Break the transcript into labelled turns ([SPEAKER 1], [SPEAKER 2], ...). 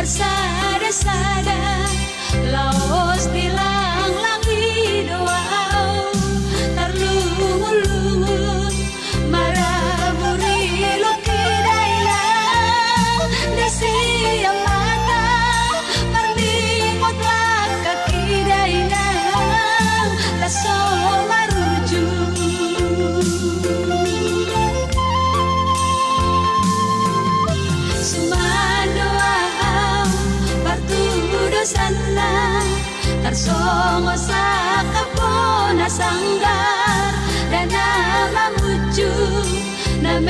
[SPEAKER 1] sada-sada laos dilanglangi doa tarlungun-lungun maraburi lukidayla desi yang mata marlimot lakakidayla laso maruju sana tarsongo sa kapona sanggar dan nama mucu na